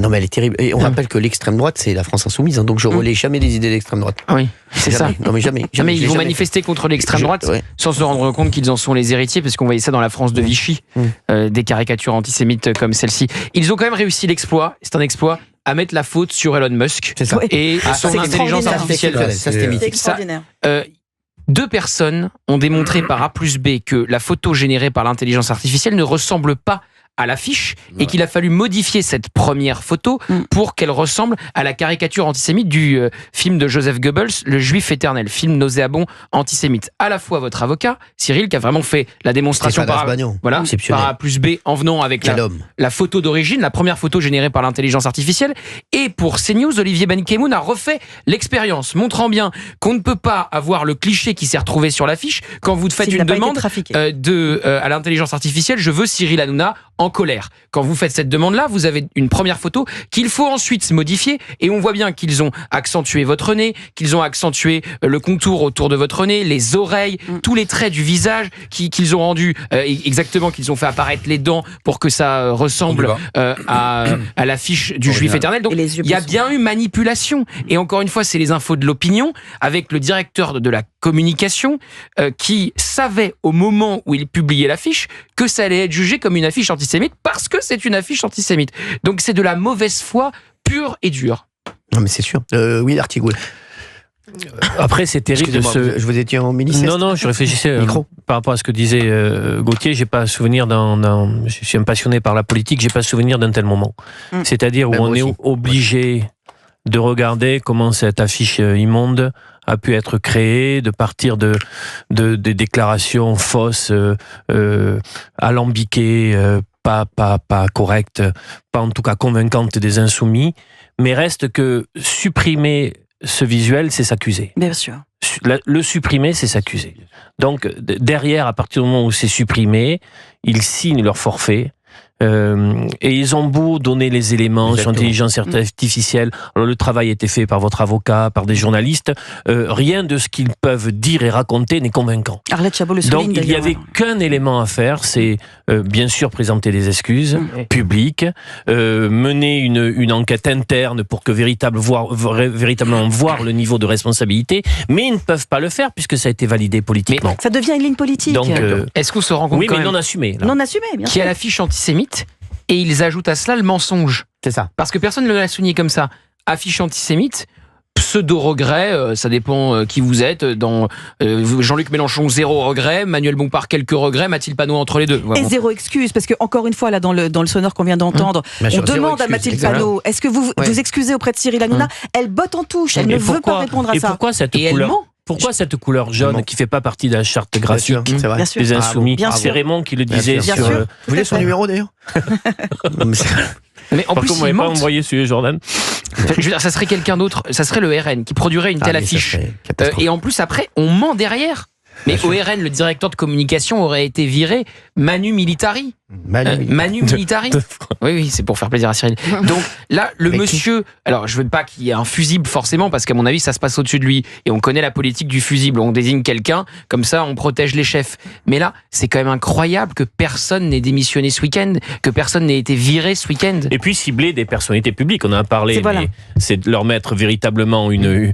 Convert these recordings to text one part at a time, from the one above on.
Non, mais elle est terrible. Et on rappelle que l'extrême droite, c'est la France insoumise, hein, donc je relaie jamais des idées d'extrême droite. Oui, c'est jamais. ça. Non, mais jamais. Ils vont manifester contre l'extrême droite sans se rendre compte qu'ils en sont les héritiers, parce qu'on voyait ça dans la France de Vichy, des caricatures antisémites comme celle-ci. Ils ont quand même réussi l'exploit, c'est un exploit, à mettre la faute sur Elon Musk et son intelligence artificielle. Ça, c'était mythique. Extraordinaire. 2 personnes ont démontré par A plus B que la photo générée par l'intelligence artificielle ne ressemble pas à l'affiche et qu'il a fallu modifier cette première photo pour qu'elle ressemble à la caricature antisémite du film de Joseph Goebbels, Le Juif éternel, film nauséabond antisémite. À la fois votre avocat, Cyril, qui a vraiment fait la démonstration par A plus B en venant avec la photo d'origine, la première photo générée par l'intelligence artificielle, et pour CNews, Olivier Benkemoun a refait l'expérience, montrant bien qu'on ne peut pas avoir le cliché qui s'est retrouvé sur l'affiche quand vous faites une demande à l'intelligence artificielle, je veux Cyril Hanouna en colère. Quand vous faites cette demande-là, vous avez une première photo qu'il faut ensuite modifier, et on voit bien qu'ils ont accentué votre nez, qu'ils ont accentué le contour autour de votre nez, les oreilles, tous les traits du visage, qu'ils ont rendu exactement, qu'ils ont fait apparaître les dents pour que ça ressemble à l'affiche du Juif éternel. Donc il y a bien eu manipulation. Et encore une fois, c'est les infos de l'opinion, avec le directeur de la communication qui savait au moment où il publiait l'affiche que ça allait être jugé comme une affiche antisémite parce que c'est une affiche antisémite. Donc c'est de la mauvaise foi pure et dure. Non mais c'est sûr. Oui, Artigoul. Après, c'est terrible de Je vous étiez en mini-ceste. Non, je réfléchissais par rapport à ce que disait Gauthier. J'ai pas souvenir je suis un passionné par la politique, j'ai pas souvenir d'un tel moment. C'est-à-dire où on est obligé de regarder comment cette affiche immonde a pu être créée, de partir de déclarations fausses, alambiquées, pas correctes, pas en tout cas convaincantes des insoumis, mais reste que supprimer ce visuel, c'est s'accuser. Bien sûr. Le supprimer, c'est s'accuser. Donc derrière, à partir du moment où c'est supprimé, ils signent leur forfait. Et ils ont beau donner les éléments sur l'intelligence artificielle. Alors, le travail a été fait par votre avocat, par des journalistes. Rien de ce qu'ils peuvent dire et raconter n'est convaincant. Arlette Chabot le souligne. Donc il n'y avait qu'un élément à faire, c'est bien sûr présenter des excuses publiques, mener une enquête interne pour que véritablement voir le niveau de responsabilité, mais ils ne peuvent pas le faire puisque ça a été validé politiquement. Mais ça devient une ligne politique. Donc, est-ce qu'on se rend compte mais non assumé. Non assumé, bien sûr. Qui a l'affiche antisémite et ils ajoutent à cela le mensonge. C'est ça. Parce que personne ne l'a souligné comme ça. Affiche antisémite, pseudo-regret, ça dépend qui vous êtes. Dans Jean-Luc Mélenchon, 0 regret. Manuel Bompard, quelques regrets. Mathilde Panot, entre les deux. Et 0 excuse, parce que encore une fois, là, dans le sonore qu'on vient d'entendre, on demande à Mathilde Panot, est-ce que vous vous excusez auprès de Cyril Hanouna? Elle botte en touche, elle ne veut pas répondre à ça. Et pourquoi cette couleur? Pourquoi cette couleur jaune qui ne fait pas partie de la charte graphique des Insoumis? C'est Raymond qui le disait sur... Vous voulez son numéro d'ailleurs? Mais en plus, vous m'avez pas envoyé celui Jordan. Je veux dire, ça serait quelqu'un d'autre, ça serait le RN qui produirait une telle affiche. Et en plus, après, on ment derrière. Mais au RN, le directeur de communication aurait été viré Manu Militari. Manu Militari. Oui, c'est pour faire plaisir à Cyril. Donc là, le monsieur... Alors, je veux pas qu'il y ait un fusible forcément, parce qu'à mon avis, ça se passe au-dessus de lui. Et on connaît la politique du fusible. On désigne quelqu'un, comme ça, on protège les chefs. Mais là, c'est quand même incroyable que personne n'ait démissionné ce week-end, que personne n'ait été viré ce week-end. Et puis cibler des personnalités publiques, on en a parlé, mais c'est de leur mettre véritablement une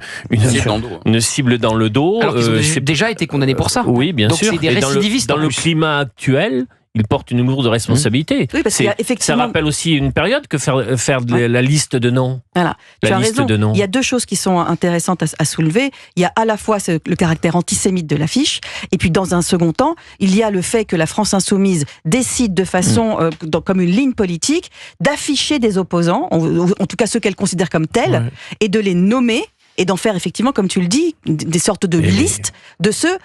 cible dans le dos. Alors qu'ils ont déjà été condamnés pour ça. Oui, bien sûr. Donc c'est des récidivistes. Dans le climat actuel, ils portent une lourde responsabilité. Oui, parce qu'il y a effectivement... Ça rappelle aussi une période que faire la liste de noms. Voilà. Tu as raison. Il y a 2 choses qui sont intéressantes à soulever. Il y a à la fois le caractère antisémite de l'affiche, et puis dans un second temps, il y a le fait que la France insoumise décide de façon, comme une ligne politique, d'afficher des opposants, en tout cas ceux qu'elle considère comme tels, et de les nommer, et d'en faire effectivement, comme tu le dis, des sortes de listes de ceux...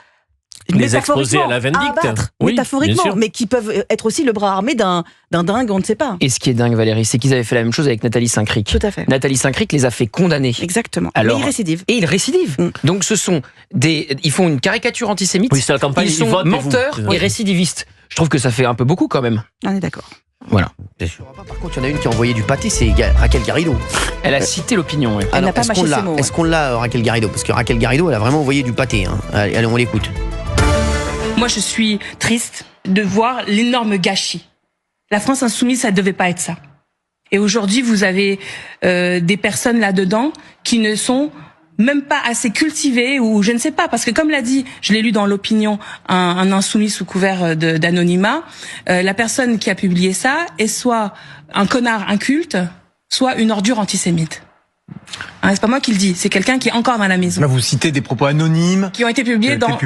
Les exposer à la vindicte, métaphoriquement, mais qui peuvent être aussi le bras armé d'un dingue, on ne sait pas. Et ce qui est dingue, Valérie, c'est qu'ils avaient fait la même chose avec Nathalie Saint-Cric. Tout à fait. Nathalie Saint-Cric les a fait condamner. Exactement. Alors, mais ils récidivent. Et ils récidivent. Donc ce sont ils font une caricature antisémite. Oui, c'est la campagne. Ils sont menteurs et récidivistes. Je trouve que ça fait un peu beaucoup quand même. On est d'accord. Voilà. Par contre, il y en a une qui a envoyé du pâté, c'est Raquel Garrido. Elle a cité l'opinion. Elle n'a pas mâché ses mots. Est-ce qu'on l'a, Raquel Garrido? Parce que Raquel Garrido, elle a vraiment envoyé du pâté. Allez, on l'écoute. Moi, je suis triste de voir l'énorme gâchis. La France insoumise, ça ne devait pas être ça. Et aujourd'hui, vous avez des personnes là-dedans qui ne sont même pas assez cultivées, ou je ne sais pas, parce que comme l'a dit, je l'ai lu dans l'opinion, un insoumis sous couvert d'anonymat, la personne qui a publié ça est soit un connard inculte, soit une ordure antisémite. Hein, c'est pas moi qui le dis, c'est quelqu'un qui est encore dans la maison. Là, vous citez des propos anonymes qui ont été publiés dans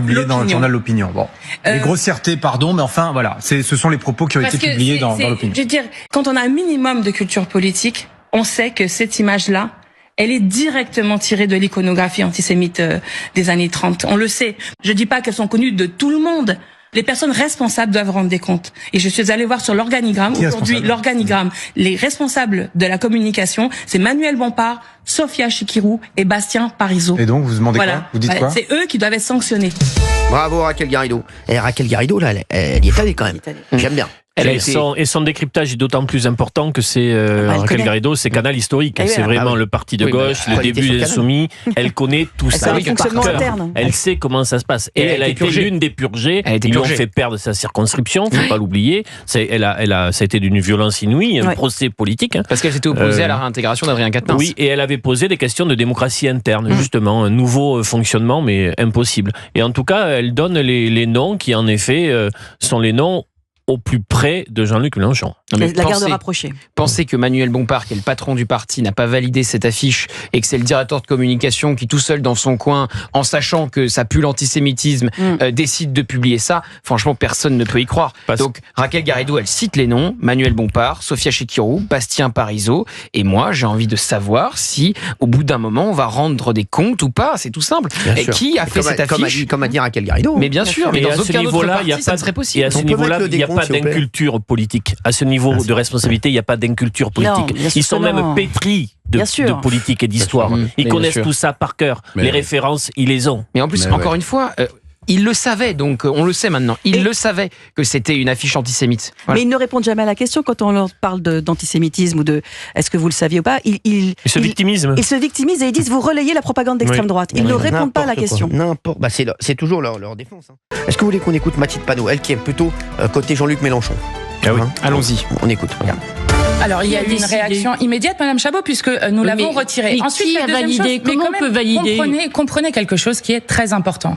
le journal L'Opinion. Bon, les grossièretés, pardon, mais enfin, voilà, ce sont les propos qui ont été publiés dans L'Opinion. Je veux dire, quand on a un minimum de culture politique, on sait que cette image-là, elle est directement tirée de l'iconographie antisémite des années 30. On le sait. Je dis pas qu'elles sont connues de tout le monde. Les personnes responsables doivent rendre des comptes. Et je suis allée voir sur l'organigramme. Aujourd'hui, l'organigramme, les responsables de la communication, c'est Manuel Bompard, Sophia Chikirou et Bastien Parizeau. Et donc, vous demandez quoi? Vous dites quoi? C'est eux qui doivent être sanctionnés. Bravo Raquel Garrido. Et Raquel Garrido, là, elle y est allée quand même. J'aime bien. Et son décryptage est d'autant plus important que c'est Raquel Garrido, c'est Canal historique. C'est vraiment le parti de gauche, le début des Insoumis. Elle connaît tout ça. Elle sait comment ça se passe. Et elle a été l'une des purgées. Ils lui ont fait perdre sa circonscription, faut pas l'oublier. Ça a été d'une violence inouïe, un procès politique. Parce qu'elle s'était opposée à la réintégration d'Adrien Quatennens. Oui, et elle avait posé des questions de démocratie interne, justement, un nouveau fonctionnement, mais impossible. Et en tout cas, elle donne les noms qui, en effet, sont les noms au plus près de Jean-Luc Mélenchon. La garde rapprochée. Pensez que Manuel Bompard, qui est le patron du parti, n'a pas validé cette affiche et que c'est le directeur de communication qui, tout seul dans son coin, en sachant que ça pue l'antisémitisme, décide de publier ça. Franchement, personne ne peut y croire. Donc, Raquel Garrido, elle cite les noms, Manuel Bompard, Sophia Chikirou, Bastien Parizeau, et moi, j'ai envie de savoir si, au bout d'un moment, on va rendre des comptes ou pas. C'est tout simple. Et qui a fait cette affiche? Comme a dit Raquel Garrido. Mais bien sûr, mais dans aucun autre parti, ça ne serait possible. Et à ce niveau-là, il n'y a pas d'inculture politique. À ce niveau de responsabilité, il n'y a pas d'inculture politique. Ils sont même pétris de politique et d'histoire. Ils connaissent tout ça par cœur. Les références, ils les ont. Mais en plus, encore une fois... il le savait, donc on le sait maintenant. Il le savait que c'était une affiche antisémite. Voilà. Mais ils ne répondent jamais à la question quand on leur parle d'antisémitisme ou de est-ce que vous le saviez ou pas. Ils se victimisent. Ils se victimisent et ils disent vous relayez la propagande d'extrême droite. Ils ne répondent pas à la question. C'est toujours leur défense. Est-ce que vous voulez qu'on écoute Mathilde Panot, elle qui est plutôt côté Jean-Luc Mélenchon? Allons-y. On écoute. Regarde. Alors, il y a eu une réaction immédiate, Madame Chabot, puisque nous l'avons retiré. Ensuite, qui a validé? Comment on peut valider? Comprenez quelque chose qui est très important.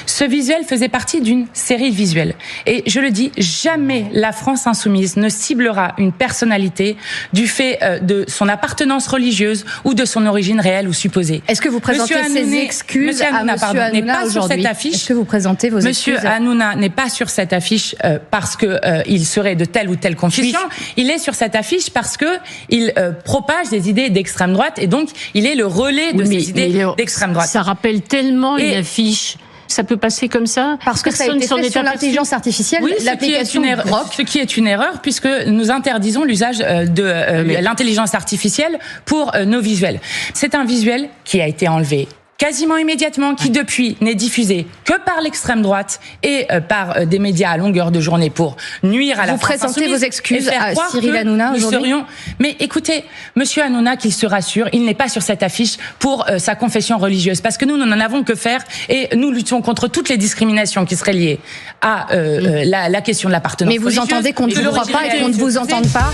Ce visuel faisait partie d'une série de visuels. Et je le dis, jamais la France insoumise ne ciblera une personnalité du fait de son appartenance religieuse ou de son origine réelle ou supposée. Est-ce que vous présentez ces excuses à Monsieur Hanouna aujourd'hui? Est-ce que vous présentez vos excuses? Monsieur Hanouna n'est pas sur cette affiche parce que il serait de telle ou telle confession. Il est sur cette affiche parce que il propage des idées d'extrême droite et donc il est le relais de ces idées d'extrême droite. Ça rappelle tellement une affiche. Ça peut passer comme ça parce que ça a été fait sur l'intelligence artificielle, l'application Grok. Ce qui est une erreur puisque nous interdisons l'usage de l'intelligence artificielle pour nos visuels. C'est un visuel qui a été enlevé quasiment immédiatement, qui depuis n'est diffusé que par l'extrême droite et par des médias à longueur de journée pour nuire à la France insoumise. Vous présentez vos excuses à Cyril Hanouna aujourd'hui? Mais écoutez, Monsieur Hanouna, qu'il se rassure, il n'est pas sur cette affiche pour sa confession religieuse, parce que nous n'en avons que faire et nous luttons contre toutes les discriminations qui seraient liées à la question de l'appartenance religieuse. Mais vous entendez qu'on ne vous croit pas et qu'on ne vous entende pas?